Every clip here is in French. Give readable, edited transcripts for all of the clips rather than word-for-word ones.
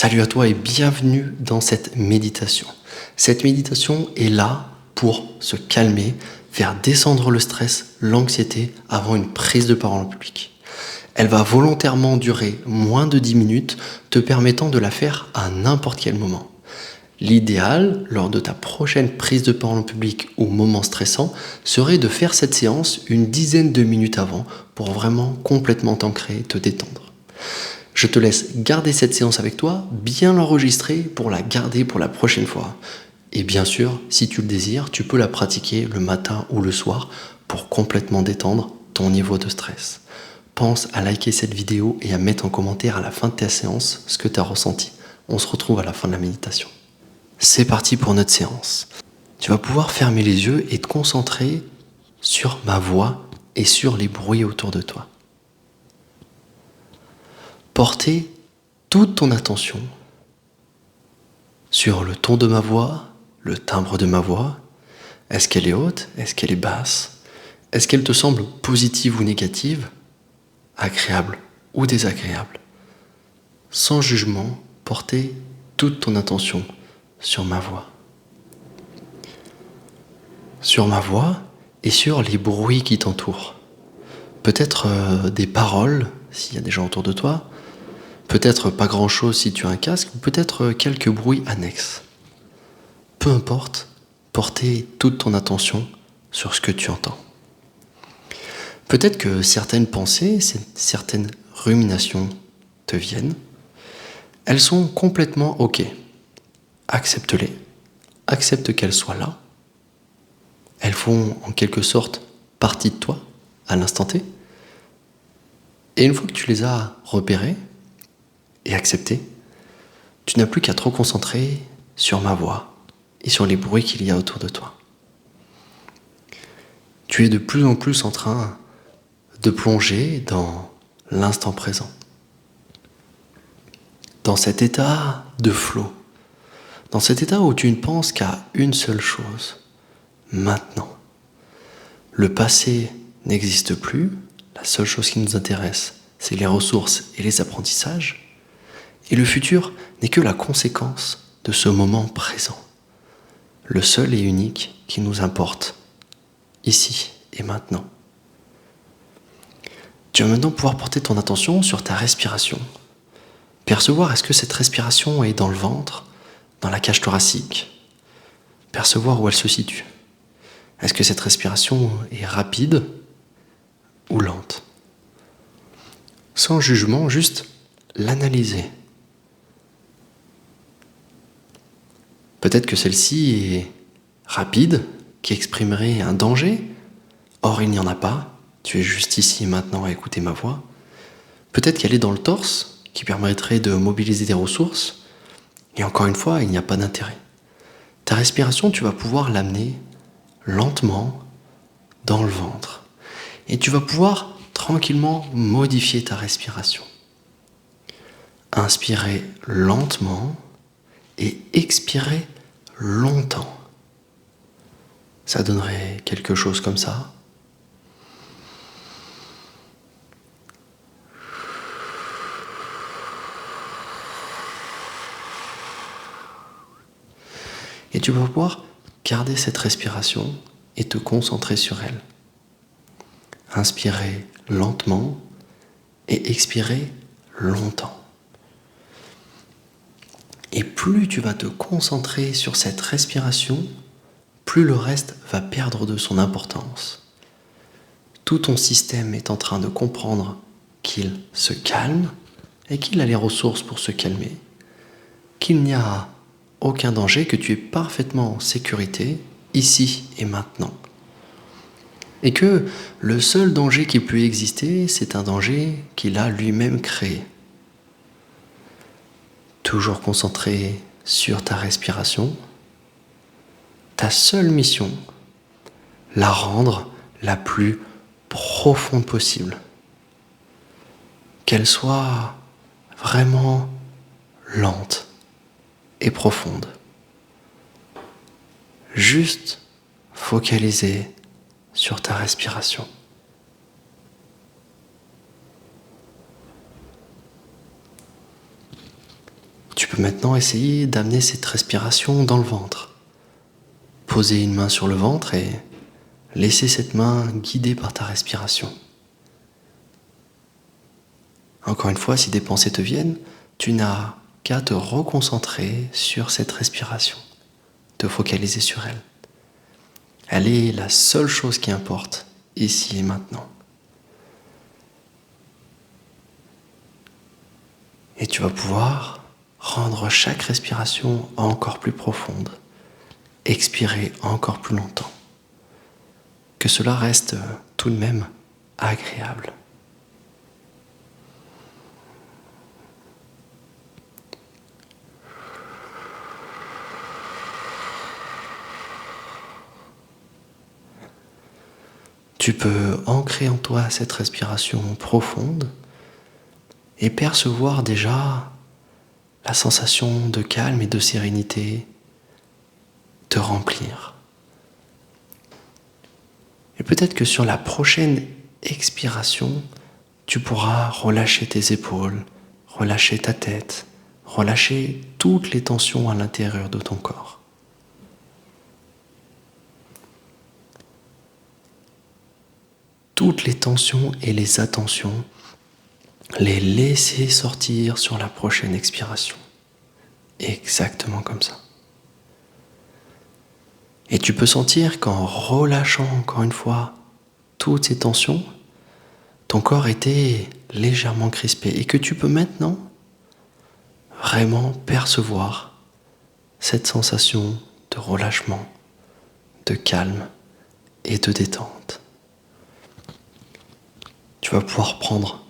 Salut à toi et bienvenue dans cette méditation. Cette méditation est là pour se calmer, faire descendre le stress, l'anxiété avant une prise de parole en public. Elle va volontairement durer moins de 10 minutes, te permettant de la faire à n'importe quel moment. L'idéal, lors de ta prochaine prise de parole en public ou moment stressant, serait de faire cette séance une dizaine de minutes avant pour vraiment complètement t'ancrer et te détendre. Je te laisse garder cette séance avec toi, bien l'enregistrer pour la garder pour la prochaine fois. Et bien sûr, si tu le désires, tu peux la pratiquer le matin ou le soir pour complètement détendre ton niveau de stress. Pense à liker cette vidéo et à mettre en commentaire à la fin de ta séance ce que tu as ressenti. On se retrouve à la fin de la méditation. C'est parti pour notre séance. Tu vas pouvoir fermer les yeux et te concentrer sur ma voix et sur les bruits autour de toi. Porter toute ton attention sur le ton de ma voix, le timbre de ma voix. Est-ce qu'elle est haute? Est-ce qu'elle est basse? Est-ce qu'elle te semble positive ou négative? Agréable ou désagréable? Sans jugement, porter toute ton attention sur ma voix. Sur ma voix et sur les bruits qui t'entourent. Peut-être des paroles, s'il y a des gens autour de toi. Peut-être pas grand-chose si tu as un casque, ou peut-être quelques bruits annexes. Peu importe, porter toute ton attention sur ce que tu entends. Peut-être que certaines pensées, certaines ruminations te viennent. Elles sont complètement OK. Accepte-les. Accepte qu'elles soient là. Elles font en quelque sorte partie de toi, à l'instant T. Et une fois que tu les as repérées et acceptées, tu n'as plus qu'à te concentrer sur ma voix et sur les bruits qu'il y a autour de toi. Tu es de plus en plus en train de plonger dans l'instant présent, dans cet état de flow, dans cet état où tu ne penses qu'à une seule chose, maintenant. Le passé n'existe plus, la seule chose qui nous intéresse, c'est les ressources et les apprentissages, et le futur n'est que la conséquence de ce moment présent, le seul et unique qui nous importe, ici et maintenant. Tu vas maintenant pouvoir porter ton attention sur ta respiration. Percevoir est-ce que cette respiration est dans le ventre, dans la cage thoracique. Percevoir où elle se situe. Est-ce que cette respiration est rapide ou lente? Sans jugement, juste l'analyser. Peut-être que celle-ci est rapide, qui exprimerait un danger. Or, il n'y en a pas. Tu es juste ici maintenant à écouter ma voix. Peut-être qu'elle est dans le torse, qui permettrait de mobiliser des ressources. Et encore une fois, il n'y a pas d'intérêt. Ta respiration, tu vas pouvoir l'amener lentement dans le ventre. Et tu vas pouvoir tranquillement modifier ta respiration. Inspirer lentement et expirer longtemps. Ça donnerait quelque chose comme ça. Et tu vas pouvoir garder cette respiration et te concentrer sur elle. Inspirer lentement et expirer longtemps. Et plus tu vas te concentrer sur cette respiration, plus le reste va perdre de son importance. Tout ton système est en train de comprendre qu'il se calme et qu'il a les ressources pour se calmer, qu'il n'y a aucun danger, que tu es parfaitement en sécurité, ici et maintenant. Et que le seul danger qui peut exister, c'est un danger qu'il a lui-même créé. Toujours concentré sur ta respiration, ta seule mission, la rendre la plus profonde possible. Qu'elle soit vraiment lente et profonde. Juste focaliser sur ta respiration. Tu Tu peux maintenant essayer d'amener cette respiration dans le ventre. Poser une main sur le ventre et laisser cette main guidée par ta respiration. Encore une fois, si des pensées te viennent, tu n'as qu'à te reconcentrer sur cette respiration, te focaliser sur elle. Elle est la seule chose qui importe, ici et maintenant. Et tu vas pouvoir rendre chaque respiration encore plus profonde, expirer encore plus longtemps. Que cela reste tout de même agréable. Tu peux ancrer en toi cette respiration profonde et percevoir déjà la sensation de calme et de sérénité te remplir. Et peut-être que sur la prochaine expiration, tu pourras relâcher tes épaules, relâcher ta tête, relâcher toutes les tensions à l'intérieur de ton corps. Toutes les tensions et les attentions, les laisser sortir sur la prochaine expiration. Exactement comme ça. Et tu peux sentir qu'en relâchant encore une fois toutes ces tensions, ton corps était légèrement crispé et que tu peux maintenant vraiment percevoir cette sensation de relâchement, de calme et de détente. Tu vas pouvoir prendre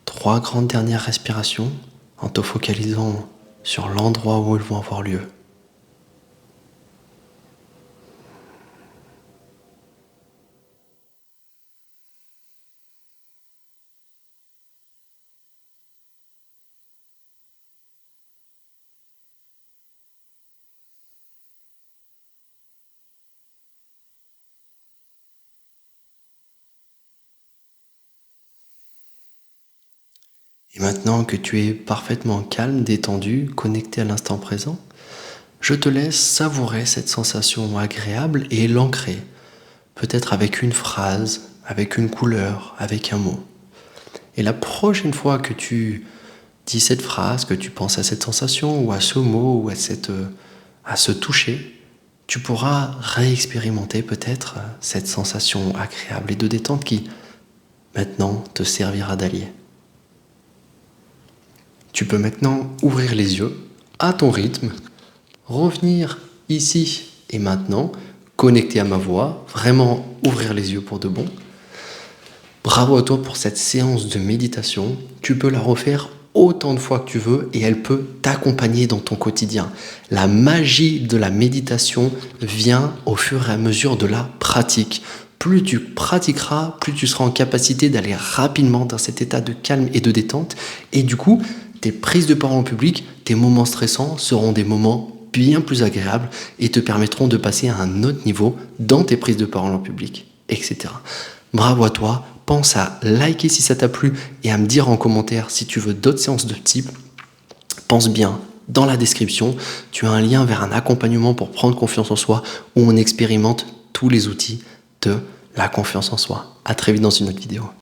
3 grandes dernières respirations en te focalisant sur l'endroit où elles vont avoir lieu. Et maintenant que tu es parfaitement calme, détendu, connecté à l'instant présent, je te laisse savourer cette sensation agréable et l'ancrer, peut-être avec une phrase, avec une couleur, avec un mot. Et la prochaine fois que tu dis cette phrase, que tu penses à cette sensation ou à ce mot ou à ce toucher, tu pourras réexpérimenter peut-être cette sensation agréable et de détente qui maintenant te servira d'allié. Tu peux maintenant ouvrir les yeux à ton rythme, revenir ici et maintenant, connecté à ma voix, vraiment ouvrir les yeux pour de bon. Bravo à toi pour cette séance de méditation. Tu peux la refaire autant de fois que tu veux et elle peut t'accompagner dans ton quotidien. La magie de la méditation vient au fur et à mesure de la pratique. Plus tu pratiqueras, plus tu seras en capacité d'aller rapidement dans cet état de calme et de détente. Et du coup, tes prises de parole en public, tes moments stressants seront des moments bien plus agréables et te permettront de passer à un autre niveau dans tes prises de parole en public, etc. Bravo à toi, pense à liker si ça t'a plu et à me dire en commentaire si tu veux d'autres séances de type. Pense bien, dans la description, tu as un lien vers un accompagnement pour prendre confiance en soi où on expérimente tous les outils de la confiance en soi. À très vite dans une autre vidéo.